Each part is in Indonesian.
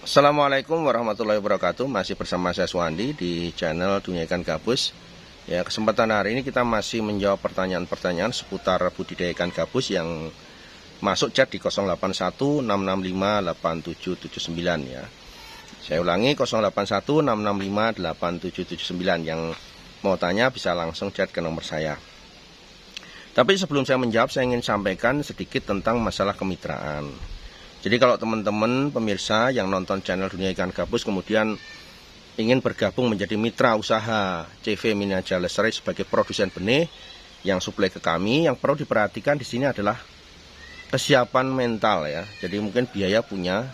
Assalamualaikum warahmatullahi wabarakatuh. Masih bersama saya Suwandi di channel Dunia Ikan Gabus. Ya, kesempatan hari ini kita masih menjawab pertanyaan-pertanyaan seputar budidaya ikan gabus yang masuk chat di 0816658779 ya. Saya ulangi 0816658779. Yang mau tanya bisa langsung chat ke nomor saya. Tapi sebelum saya menjawab, saya ingin sampaikan sedikit tentang masalah kemitraan. Jadi kalau teman-teman pemirsa yang nonton channel Dunia Ikan Gabus kemudian ingin bergabung menjadi mitra usaha CV Miniaja Lestari sebagai produsen benih yang suplai ke kami, yang perlu diperhatikan di sini adalah kesiapan mental ya. Jadi mungkin biaya punya,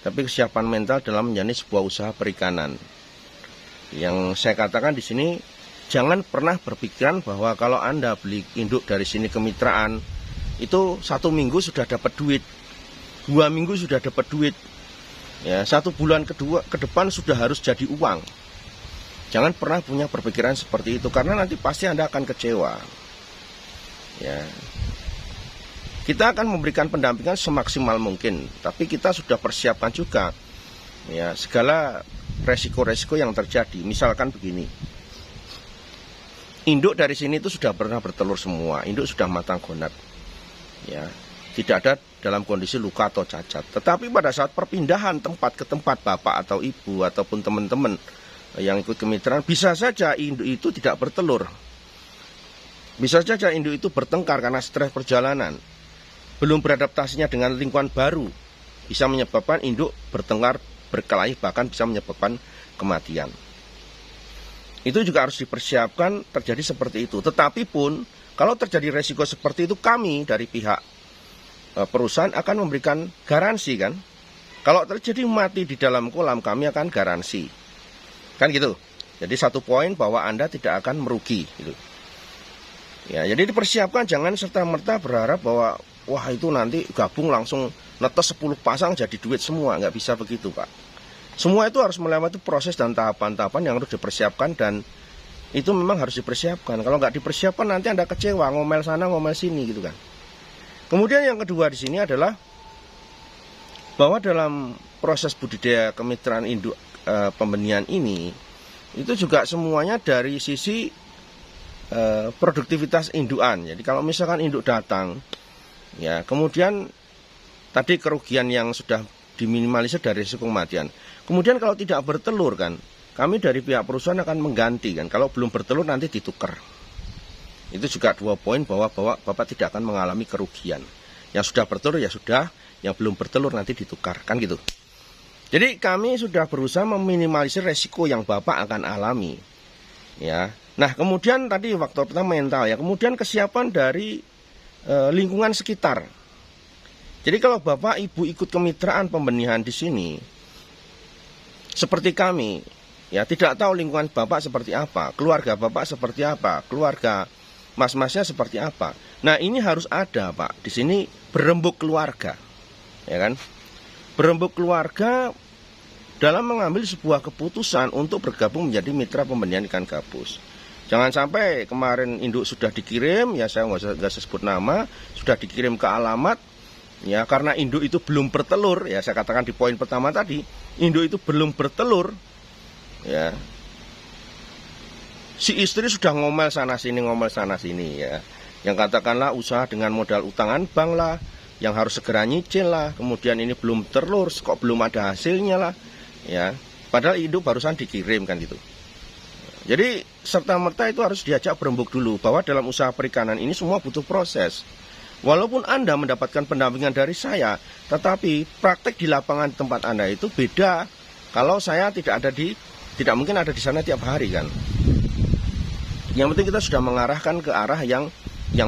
tapi kesiapan mental dalam menjalani sebuah usaha perikanan. Yang saya katakan di sini, jangan pernah berpikiran bahwa kalau Anda beli induk dari sini kemitraan itu 1 minggu sudah dapat duit, 2 minggu sudah dapat duit ya, 1 bulan ke depan sudah harus jadi uang. Jangan pernah punya berpikiran seperti itu, karena nanti pasti Anda akan kecewa ya. Kita akan memberikan pendampingan semaksimal mungkin, tapi kita sudah persiapkan juga ya segala resiko-resiko yang terjadi. Misalkan begini, induk dari sini itu sudah pernah bertelur semua, induk sudah matang gonat ya, tidak ada dalam kondisi luka atau cacat. Tetapi pada saat perpindahan tempat ke tempat, bapak atau ibu ataupun teman-teman yang ikut kemitraan, bisa saja induk itu tidak bertelur. Bisa saja induk itu bertengkar karena stres perjalanan, belum beradaptasinya dengan lingkungan baru, bisa menyebabkan induk bertengkar, berkelahi, bahkan bisa menyebabkan kematian. Itu juga harus dipersiapkan terjadi seperti itu. Tetapi pun kalau terjadi resiko seperti itu, kami dari pihak perusahaan akan memberikan garansi kan. Kalau terjadi mati di dalam kolam, kami akan garansi kan gitu. Jadi 1 poin bahwa Anda tidak akan merugi gitu ya. Jadi dipersiapkan, jangan serta-merta berharap bahwa wah itu nanti gabung langsung netes 10 pasang jadi duit semua. Nggak bisa begitu Pak. Semua itu harus melewati proses dan tahapan-tahapan yang harus dipersiapkan, dan itu memang harus dipersiapkan. Kalau nggak dipersiapkan nanti Anda kecewa, ngomel sana ngomel sini gitu kan. Kemudian yang kedua di sini adalah bahwa dalam proses budidaya kemitraan induk pembenihan ini, itu juga semuanya dari sisi produktivitas indukan. Jadi kalau misalkan induk datang ya, kemudian tadi kerugian yang sudah diminimalisir dari risiko kematian. Kemudian kalau tidak bertelur kan, kami dari pihak perusahaan akan mengganti kan. Kalau belum bertelur nanti ditukar. Itu juga 2 poin bahwa Bapak tidak akan mengalami kerugian. Yang sudah bertelur ya sudah, yang belum bertelur nanti ditukar kan gitu. Jadi kami sudah berusaha meminimalisir resiko yang Bapak akan alami ya. Nah kemudian tadi faktor pertama mental ya, kemudian kesiapan dari lingkungan sekitar. Jadi kalau Bapak Ibu ikut kemitraan pembenihan di sini seperti kami ya, tidak tahu lingkungan Bapak seperti apa, keluarga Bapak seperti apa, keluarga mas-masnya seperti apa. Nah ini harus ada Pak, di sini berembuk keluarga ya kan. Berembuk keluarga dalam mengambil sebuah keputusan untuk bergabung menjadi mitra pembenihan ikan gabus. Jangan sampai kemarin induk sudah dikirim ya, saya nggak sebut nama, sudah dikirim ke alamat ya, karena induk itu belum bertelur ya. Saya katakan di poin pertama tadi, induk itu belum bertelur ya, si istri sudah ngomel sana sini ya, yang katakanlah usaha dengan modal utangan bank lah, yang harus segera nyicil lah, kemudian ini belum terlur, kok belum ada hasilnya lah ya, padahal induk barusan dikirim kan gitu. Jadi serta-merta itu harus diajak berembuk dulu bahwa dalam usaha perikanan ini semua butuh proses. Walaupun Anda mendapatkan pendampingan dari saya, tetapi praktek di lapangan tempat Anda itu beda. Kalau saya tidak mungkin ada di sana tiap hari kan. Yang penting kita sudah mengarahkan ke arah yang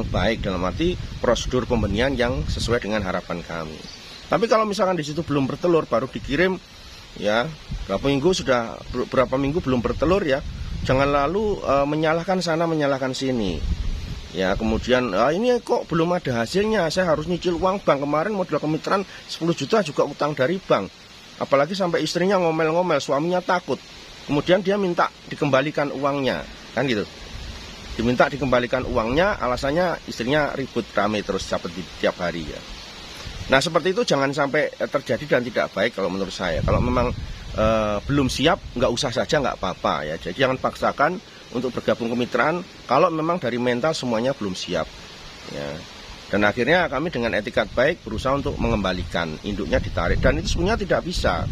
baik, dalam arti prosedur pembenihan yang sesuai dengan harapan kami. Tapi kalau misalkan di situ belum bertelur, baru dikirim ya, berapa minggu belum bertelur ya, jangan lalu menyalahkan sana menyalahkan sini ya. Kemudian ini kok belum ada hasilnya, saya harus nyicil uang bank, kemarin modal kemitraan 10 juta juga utang dari bank. Apalagi sampai istrinya ngomel-ngomel, suaminya takut, kemudian dia minta dikembalikan uangnya kan gitu. Diminta dikembalikan uangnya, alasannya istrinya ribut rame terus tiap hari ya. Nah seperti itu jangan sampai terjadi dan tidak baik kalau menurut saya. Kalau memang belum siap, nggak usah saja, nggak apa-apa ya. Jadi jangan paksakan untuk bergabung kemitraan kalau memang dari mental semuanya belum siap ya. Dan akhirnya kami dengan etikat baik berusaha untuk mengembalikan, induknya ditarik, dan itu sebenarnya tidak bisa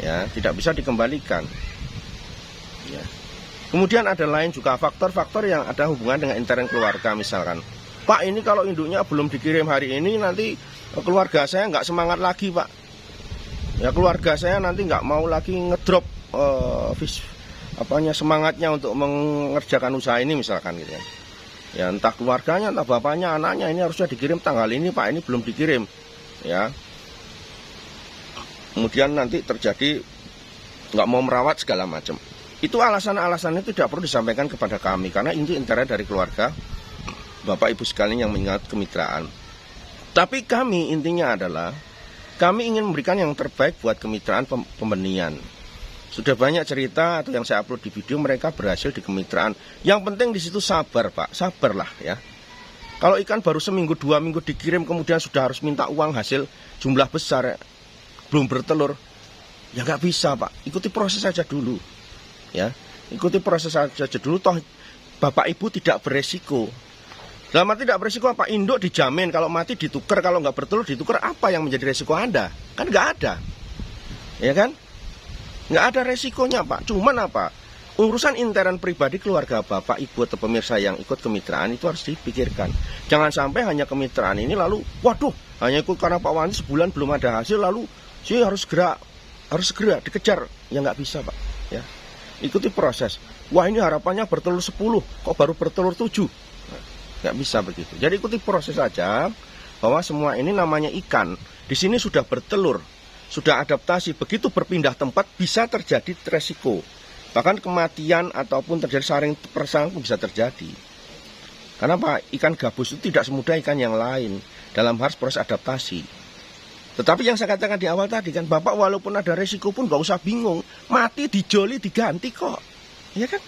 ya, tidak bisa dikembalikan ya. Kemudian ada lain juga faktor-faktor yang ada hubungan dengan intern keluarga. Misalkan, Pak, ini kalau induknya belum dikirim hari ini, nanti keluarga saya nggak semangat lagi, Pak ya. Keluarga saya nanti nggak mau lagi ngedrop semangatnya untuk mengerjakan usaha ini misalkan gitu ya. Ya entah keluarganya, entah bapaknya, anaknya, ini harusnya dikirim tanggal ini, Pak, ini belum dikirim ya. Kemudian nanti terjadi nggak mau merawat segala macam. Itu alasan-alasannya tidak perlu disampaikan kepada kami, karena ini intern dari keluarga, Bapak Ibu sekalian yang mengingat kemitraan. Tapi kami intinya adalah kami ingin memberikan yang terbaik buat kemitraan pembenihan. Sudah banyak cerita atau yang saya upload di video, mereka berhasil di kemitraan. Yang penting di situ sabar, Pak, sabarlah ya. Kalau ikan baru seminggu 2 minggu dikirim kemudian sudah harus minta uang hasil jumlah besar, belum bertelur, ya nggak bisa, Pak. Ikuti proses saja dulu ya, ikuti proses saja dulu. Toh Bapak Ibu tidak beresiko. Dalam arti tidak beresiko apa? Induk dijamin, kalau mati ditukar, kalau nggak bertelur ditukar. Apa yang menjadi resiko Anda? Kan nggak ada, ya kan? Nggak ada resikonya, Pak. Cuman apa? Urusan intern pribadi keluarga Bapak, Ibu, atau pemirsa yang ikut kemitraan itu harus dipikirkan. Jangan sampai hanya kemitraan ini lalu, waduh, hanya ikut karena Pak Wandi sebulan belum ada hasil, lalu sih harus segera dikejar. Ya nggak bisa, Pak. Ya, ikuti proses. Wah, ini harapannya bertelur 10, kok baru bertelur 7? Nggak bisa begitu. Jadi ikuti proses saja, bahwa semua ini namanya ikan. Di sini sudah bertelur, sudah adaptasi, begitu berpindah tempat bisa terjadi resiko. Bahkan kematian ataupun terjadi saring persang pun bisa terjadi. Karena Pak, ikan gabus itu tidak semudah ikan yang lain dalam hal proses adaptasi. Tetapi yang saya katakan di awal tadi kan, Bapak walaupun ada resiko pun nggak usah bingung. Mati dijoli diganti kok, ya kan?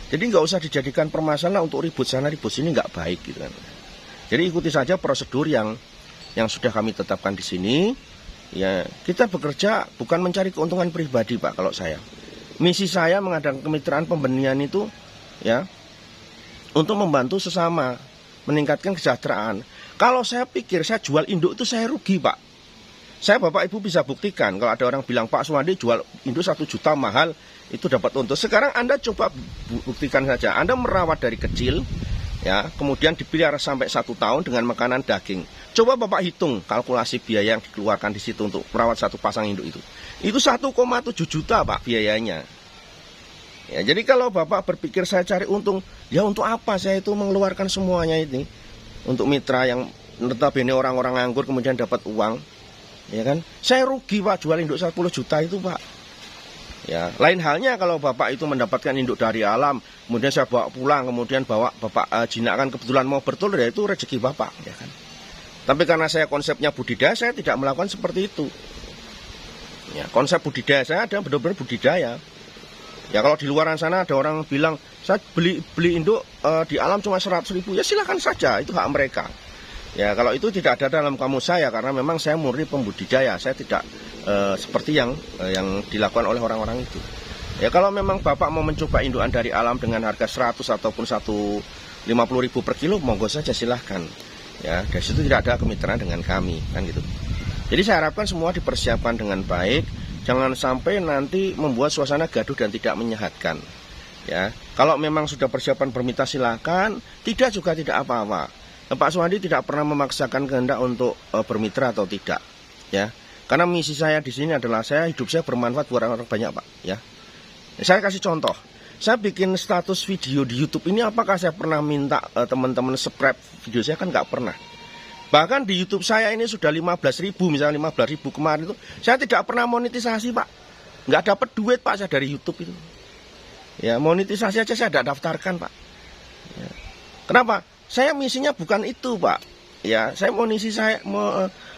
Jadi nggak usah dijadikan permasalahan untuk ribut sana ribut sini, nggak baik gitu kan. Jadi ikuti saja prosedur yang sudah kami tetapkan di sini. Ya, kita bekerja bukan mencari keuntungan pribadi, Pak. Kalau saya, misi saya mengadakan kemitraan pembenihan itu ya untuk membantu sesama, meningkatkan kesejahteraan. Kalau saya pikir saya jual induk itu saya rugi, Pak. Saya Bapak Ibu bisa buktikan. Kalau ada orang bilang Pak Suwandi jual induk 1 juta mahal, itu dapat untung. Sekarang Anda coba buktikan saja. Anda merawat dari kecil ya, kemudian dipelihara sampai 1 tahun dengan makanan daging. Coba Bapak hitung kalkulasi biaya yang dikeluarkan di situ untuk merawat satu pasang induk itu. Itu 1,7 juta, Pak, biayanya. Ya, jadi kalau Bapak berpikir saya cari untung, ya untuk apa saya itu mengeluarkan semuanya ini untuk mitra yang notabene orang-orang nganggur kemudian dapat uang, ya kan? Saya rugi, Pak, jual induk 10 juta itu, Pak. Ya, lain halnya kalau Bapak itu mendapatkan induk dari alam, kemudian saya bawa pulang, kemudian Bapak jinakkan kebetulan mau bertelur, ya itu rezeki Bapak, ya kan? Tapi karena saya konsepnya budidaya, saya tidak melakukan seperti itu. Ya, konsep budidaya saya ada benar-benar budidaya. Ya kalau di luaran sana ada orang bilang saya beli induk di alam cuma 100.000, ya silakan saja, itu hak mereka. Ya kalau itu tidak ada dalam kamus saya, karena memang saya murni pembudidaya, saya tidak seperti yang dilakukan oleh orang-orang itu. Ya kalau memang Bapak mau mencoba indukan dari alam dengan harga 100 ataupun 150.000 per kilo, monggo saja silahkan. Ya dari situ tidak ada kemitraan dengan kami, kan gitu. Jadi saya harapkan semua dipersiapkan dengan baik, jangan sampai nanti membuat suasana gaduh dan tidak menyehatkan. Ya kalau memang sudah persiapan bermitra silahkan, tidak juga tidak apa-apa. Pak Suwandi tidak pernah memaksakan kehendak untuk bermitra atau tidak, ya. Karena misi saya di sini adalah hidup saya bermanfaat buat orang-orang banyak, Pak, ya. Saya kasih contoh. Saya bikin status video di YouTube ini, apakah saya pernah minta teman-teman subscribe video saya? Kan nggak pernah. Bahkan di YouTube saya ini sudah 15.000, misalnya 15.000 kemarin itu, saya tidak pernah monetisasi, Pak. Nggak dapat duit, Pak, saya dari YouTube itu. Ya, monetisasi aja saya tidak daftarkan, Pak. Ya. Kenapa? Saya misinya bukan itu, Pak. Ya, saya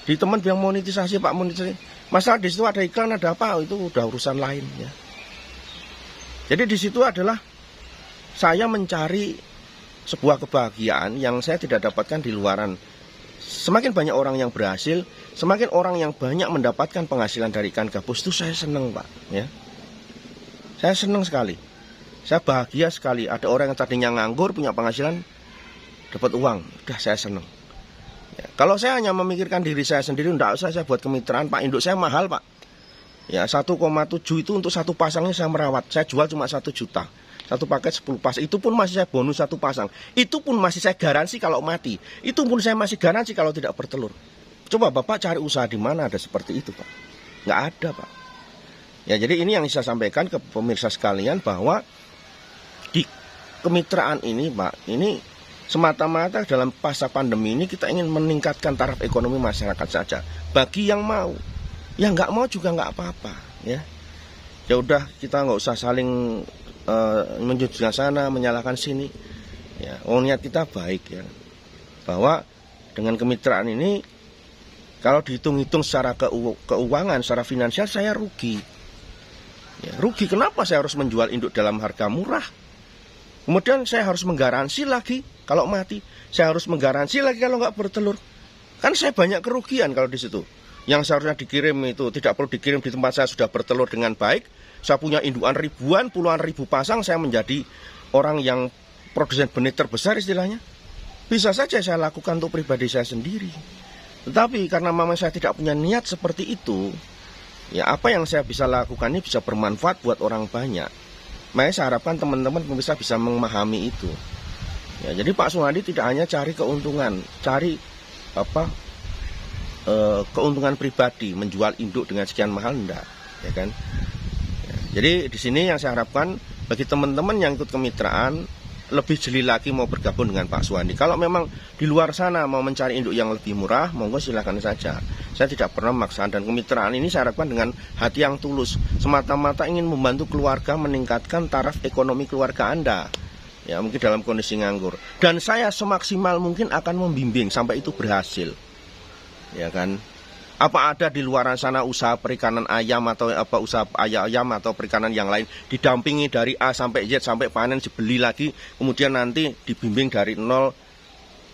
di teman bilang monetisasi, Pak, monetisasi. Masalah di situ ada iklan, ada apa, itu udah urusan lain, ya. Jadi di situ adalah saya mencari sebuah kebahagiaan yang saya tidak dapatkan di luaran Semakin banyak orang yang berhasil, semakin orang yang banyak mendapatkan penghasilan dari ikan gabus, itu saya senang, Pak. Ya, saya senang sekali. Saya bahagia sekali. Ada orang yang tadinya nganggur punya penghasilan, dapat uang. Udah, saya senang. Ya, kalau saya hanya memikirkan diri saya sendiri, enggak usah saya buat kemitraan, Pak. Induk saya mahal, Pak. Ya, 1,7 itu untuk satu pasangnya saya merawat. Saya jual cuma 1 juta. Satu paket 10 pasang. Itu pun masih saya bonus 1 pasang. Itu pun masih saya garansi kalau mati. Itu pun saya masih garansi kalau tidak bertelur. Coba Bapak cari usaha di mana ada seperti itu, Pak. Nggak ada, Pak. Ya, jadi ini yang saya sampaikan ke pemirsa sekalian, bahwa di kemitraan ini, Pak, ini semata-mata dalam masa pandemi ini kita ingin meningkatkan taraf ekonomi masyarakat saja. Bagi yang mau, yang nggak mau juga nggak apa-apa, ya. Ya udah, kita nggak usah saling menjudging sana, menyalahkan sini. Ya, niat kita baik, ya. Bahwa dengan kemitraan ini, kalau dihitung-hitung secara keuangan, secara finansial, saya rugi. Ya, rugi. Kenapa saya harus menjual induk dalam harga murah? Kemudian saya harus menggaransi lagi kalau mati. Saya harus menggaransi lagi kalau nggak bertelur. Kan saya banyak kerugian kalau di situ. Yang seharusnya dikirim itu tidak perlu dikirim di tempat saya sudah bertelur dengan baik. Saya punya indukan ribuan, puluhan ribu pasang, saya menjadi orang yang produsen benih terbesar istilahnya. Bisa saja saya lakukan untuk pribadi saya sendiri. Tetapi karena memang saya tidak punya niat seperti itu, ya apa yang saya bisa lakukan ini bisa bermanfaat buat orang banyak. Makanya saya harapkan teman-teman pemirsa bisa memahami itu. Ya, jadi Pak Suhadi tidak hanya cari keuntungan, cari keuntungan pribadi, menjual induk dengan sekian mahal, enggak, ya kan? Jadi di sini yang saya harapkan bagi teman-teman yang ikut kemitraan lebih jeli lagi mau bergabung dengan Pak Suhadi. Kalau memang di luar sana mau mencari induk yang lebih murah, monggo silakan saja. Saya tidak pernah memaksa, dan kemitraan ini saya harapkan dengan hati yang tulus, semata-mata ingin membantu keluarga meningkatkan taraf ekonomi keluarga Anda. Ya, mungkin dalam kondisi nganggur. Dan saya semaksimal mungkin akan membimbing sampai itu berhasil. Ya kan? Apa ada di luar sana usaha perikanan ayam atau apa usaha ayam atau perikanan yang lain didampingi dari A sampai Z sampai panen dibeli lagi, kemudian nanti dibimbing dari nol?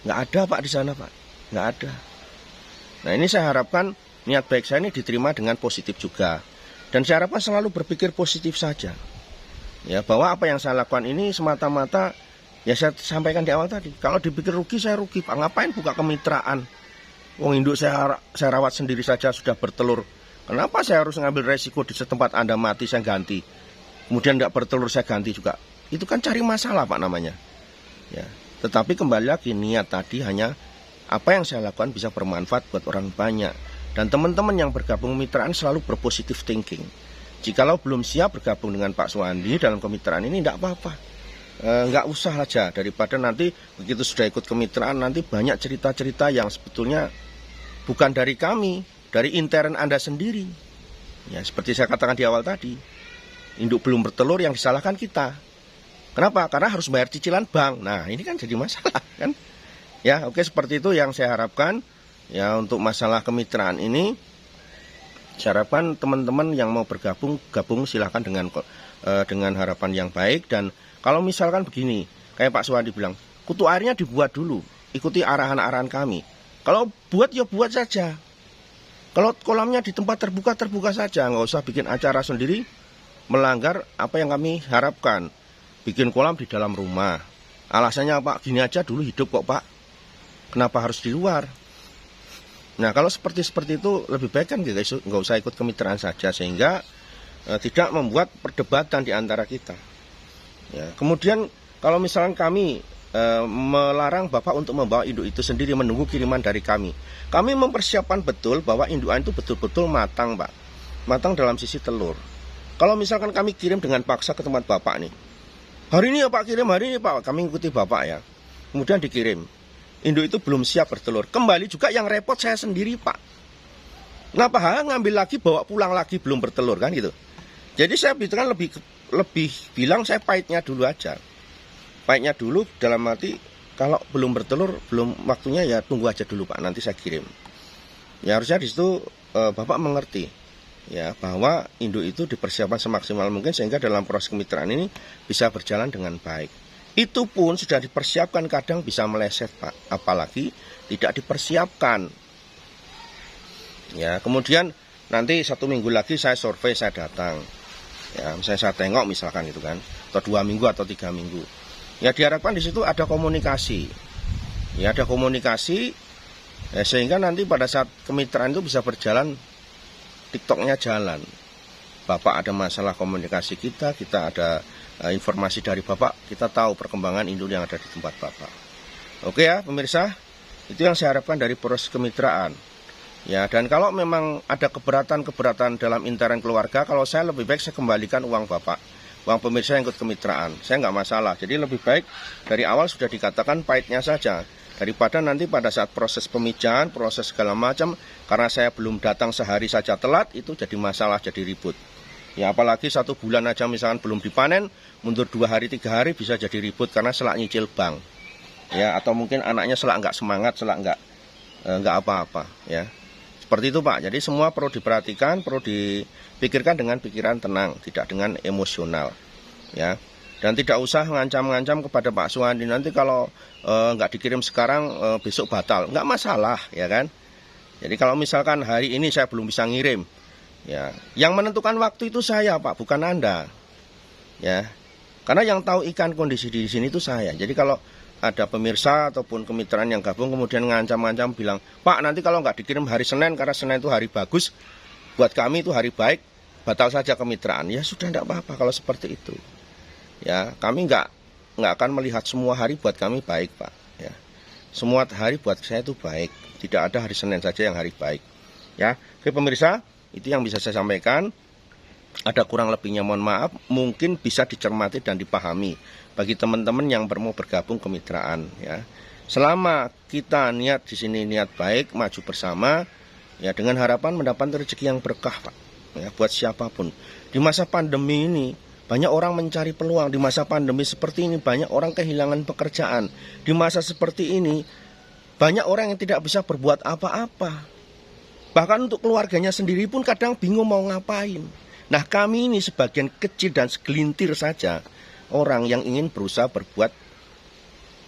Nggak ada, Pak, di sana, Pak. Nggak ada. Nah, ini saya harapkan niat baik saya ini diterima dengan positif juga. Dan saya harapkan selalu berpikir positif saja. Ya, bahwa apa yang saya lakukan ini semata-mata, ya saya sampaikan di awal tadi, kalau dipikir rugi, saya rugi, Pak. Ngapain buka kemitraan? Wong induk saya rawat sendiri saja sudah bertelur. Kenapa saya harus ngambil resiko di setempat Anda mati saya ganti, kemudian tidak bertelur saya ganti juga? Itu kan cari masalah, Pak, namanya. Ya. Tetapi kembali lagi, niat tadi hanya apa yang saya lakukan bisa bermanfaat buat orang banyak. Dan teman-teman yang bergabung kemitraan selalu berpositif thinking. Jikalau belum siap bergabung dengan Pak Suhadi dalam kemitraan ini, tidak apa-apa. Nggak usah aja, daripada nanti begitu sudah ikut kemitraan nanti banyak cerita-cerita yang sebetulnya bukan dari kami, dari intern Anda sendiri. Ya, seperti saya katakan di awal tadi, induk belum bertelur yang disalahkan kita. Kenapa? Karena harus bayar cicilan bank. Nah, ini kan jadi masalah, kan? Ya, oke, seperti itu yang saya harapkan. Ya, untuk masalah kemitraan ini, saya harapkan teman-teman yang mau bergabung, silahkan dengan harapan yang baik. Dan kalau misalkan begini, kayak Pak Suhadi bilang, kutu airnya dibuat dulu, ikuti arahan-arahan kami. Kalau buat ya buat saja. Kalau kolamnya di tempat terbuka saja, nggak usah bikin acara sendiri melanggar apa yang kami harapkan. Bikin kolam di dalam rumah. Alasannya, Pak, gini aja dulu hidup kok, Pak. Kenapa harus di luar? Nah, kalau seperti itu lebih baik kan nggak usah ikut kemitraan saja, sehingga tidak membuat perdebatan di antara kita. Ya, kemudian kalau misalkan kami melarang Bapak untuk membawa induk itu sendiri, menunggu kiriman dari kami mempersiapkan betul bahwa indukan itu betul-betul matang, Pak. Matang dalam sisi telur. Kalau misalkan kami kirim dengan paksa ke tempat Bapak nih, hari ini ya Pak, kirim hari ini Pak, kami ikuti Bapak ya, kemudian dikirim, induk itu belum siap bertelur, kembali juga yang repot saya sendiri, Pak. Kenapa ngambil lagi, bawa pulang lagi belum bertelur, kan gitu. Jadi saya kan lebih bilang saya pahitnya dulu aja. Pahitnya dulu dalam arti kalau belum bertelur, belum waktunya ya tunggu aja dulu, Pak, nanti saya kirim. Ya harusnya di situ Bapak mengerti ya bahwa induk itu dipersiapkan semaksimal mungkin sehingga dalam proses kemitraan ini bisa berjalan dengan baik. Itu pun sudah dipersiapkan, kadang bisa meleset Pak, apalagi tidak dipersiapkan. Ya, kemudian nanti 1 minggu lagi saya survei, saya datang. Ya, misalnya saya tengok misalkan itu kan, atau 2 minggu atau 3 minggu. Ya diharapkan di situ ada komunikasi. Ya ada komunikasi, ya, sehingga nanti pada saat kemitraan itu bisa berjalan, TikToknya jalan. Bapak ada masalah komunikasi kita ada informasi dari Bapak, kita tahu perkembangan induk yang ada di tempat Bapak. Oke ya pemirsa, itu yang saya harapkan dari proses kemitraan. Ya, dan kalau memang ada keberatan dalam intern keluarga, kalau saya lebih baik saya kembalikan uang Bapak, uang pemirsa yang ikut kemitraan. Saya nggak masalah, jadi lebih baik dari awal sudah dikatakan pahitnya saja, daripada nanti pada saat proses pemijahan, proses segala macam, karena saya belum datang sehari saja telat, itu jadi masalah, jadi ribut. Ya apalagi 1 bulan aja misalkan belum dipanen, mundur 2 hari 3 hari bisa jadi ribut karena selak nyicil bank. Ya atau mungkin anaknya selak nggak semangat, selak nggak apa-apa. Ya seperti itu Pak. Jadi semua perlu diperhatikan, perlu dipikirkan dengan pikiran tenang, tidak dengan emosional. Ya dan tidak usah ngancam-ngancam kepada Pak Suwandi, nanti kalau nggak dikirim sekarang besok batal, nggak masalah ya kan. Jadi kalau misalkan hari ini saya belum bisa ngirim, ya, yang menentukan waktu itu saya Pak, bukan Anda. Ya. Karena yang tahu ikan kondisi di sini itu saya. Jadi kalau ada pemirsa ataupun kemitraan yang gabung kemudian ngancam-ngancam bilang, "Pak, nanti kalau nggak dikirim hari Senin karena Senin itu hari bagus, buat kami itu hari baik, batal saja kemitraan." Ya sudah enggak apa-apa kalau seperti itu. Ya, kami nggak akan melihat semua hari buat kami baik, Pak, ya. Semua hari buat saya itu baik. Tidak ada hari Senin saja yang hari baik. Ya. Oke pemirsa, itu yang bisa saya sampaikan. Ada kurang lebihnya mohon maaf, mungkin bisa dicermati dan dipahami bagi teman-teman yang mau bergabung kemitraan ya. Selama kita niat di sini niat baik, maju bersama ya dengan harapan mendapat rezeki yang berkah Pak. Ya buat siapapun. Di masa pandemi ini banyak orang mencari peluang, di masa pandemi seperti ini banyak orang kehilangan pekerjaan. Di masa seperti ini banyak orang yang tidak bisa berbuat apa-apa. Bahkan untuk keluarganya sendiri pun kadang bingung mau ngapain. Nah kami ini sebagian kecil dan segelintir saja orang yang ingin berusaha berbuat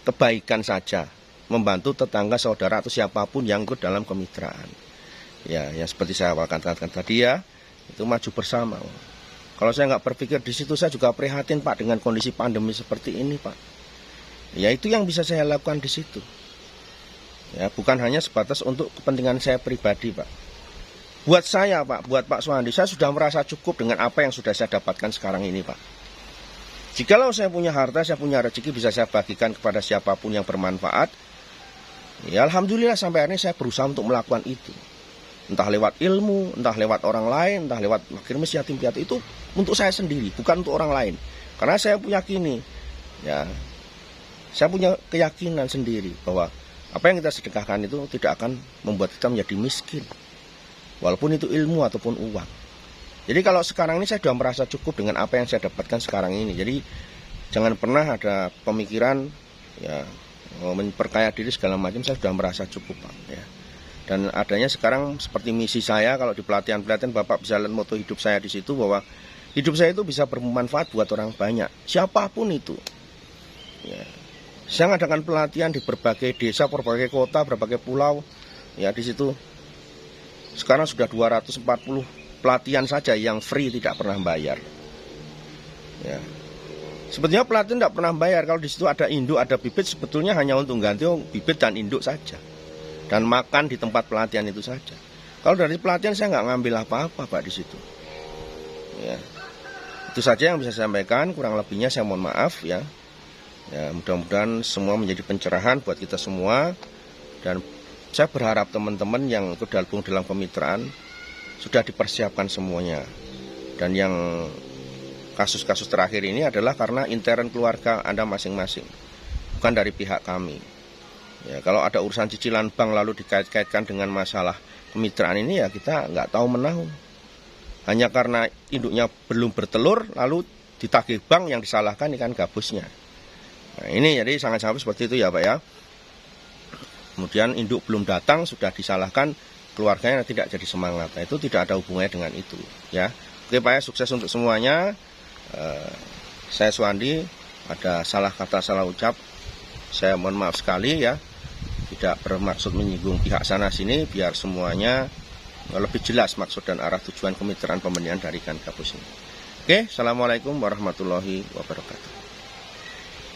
kebaikan saja, membantu tetangga, saudara atau siapapun yang ikut dalam kemitraan. Ya, yang seperti saya katakan tadi ya, itu maju bersama. Kalau saya nggak berpikir di situ, saya juga prihatin Pak dengan kondisi pandemi seperti ini Pak. Ya itu yang bisa saya lakukan di situ. Ya bukan hanya sebatas untuk kepentingan saya pribadi Pak. Buat saya Pak, buat Pak Suwandi, saya sudah merasa cukup dengan apa yang sudah saya dapatkan sekarang ini Pak. Jikalau saya punya harta, saya punya rezeki, bisa saya bagikan kepada siapapun yang bermanfaat. Ya alhamdulillah sampai hari ini saya berusaha untuk melakukan itu. Entah lewat ilmu, entah lewat orang lain, entah lewat fakir miskin yatim piatu, itu untuk saya sendiri, bukan untuk orang lain. Karena saya yakini, ya, saya punya keyakinan sendiri bahwa apa yang kita sedekahkan itu tidak akan membuat kita menjadi miskin. Walaupun itu ilmu ataupun uang. Jadi kalau sekarang ini saya sudah merasa cukup dengan apa yang saya dapatkan sekarang ini. Jadi jangan pernah ada pemikiran ya memperkaya diri segala macam, saya sudah merasa cukup Pak ya. Dan adanya sekarang seperti misi saya, kalau di pelatihan-pelatihan Bapak bisa lihat moto hidup saya di situ, bahwa hidup saya itu bisa bermanfaat buat orang banyak, siapapun itu. Ya. Saya ngadakan pelatihan di berbagai desa, berbagai kota, berbagai pulau. Ya di situ sekarang sudah 240 pelatihan saja yang free, tidak pernah bayar. Ya. Sebetulnya pelatihan tidak pernah bayar. Kalau di situ ada induk, ada bibit, sebetulnya hanya untuk ganti bibit dan induk saja. Dan makan di tempat pelatihan itu saja. Kalau dari pelatihan saya nggak ngambil apa-apa Pak di situ. Ya. Itu saja yang bisa saya sampaikan. Kurang lebihnya saya mohon maaf ya. Ya mudah-mudahan semua menjadi pencerahan buat kita semua. Dan saya berharap teman-teman yang tergabung dalam kemitraan sudah dipersiapkan semuanya. Dan yang kasus-kasus terakhir ini adalah karena intern keluarga Anda masing-masing, bukan dari pihak kami. Ya, kalau ada urusan cicilan bank lalu dikait-kaitkan dengan masalah kemitraan ini, ya kita nggak tahu menahu. Hanya karena induknya belum bertelur lalu ditagih bank, yang disalahkan ikan gabusnya. Nah, ini jadi sangat-sangat seperti itu ya Pak ya. Kemudian induk belum datang sudah disalahkan keluarganya, tidak jadi semangat. Nah, itu tidak ada hubungannya dengan itu ya. Oke Pak ya, sukses untuk semuanya. Saya Suwandi, ada salah kata, salah ucap, saya mohon maaf sekali ya. Tidak bermaksud menyinggung pihak sana sini, biar semuanya lebih jelas maksud dan arah tujuan kemitraan pemberdayaan dari ikan gabus ini. Oke, assalamualaikum warahmatullahi wabarakatuh.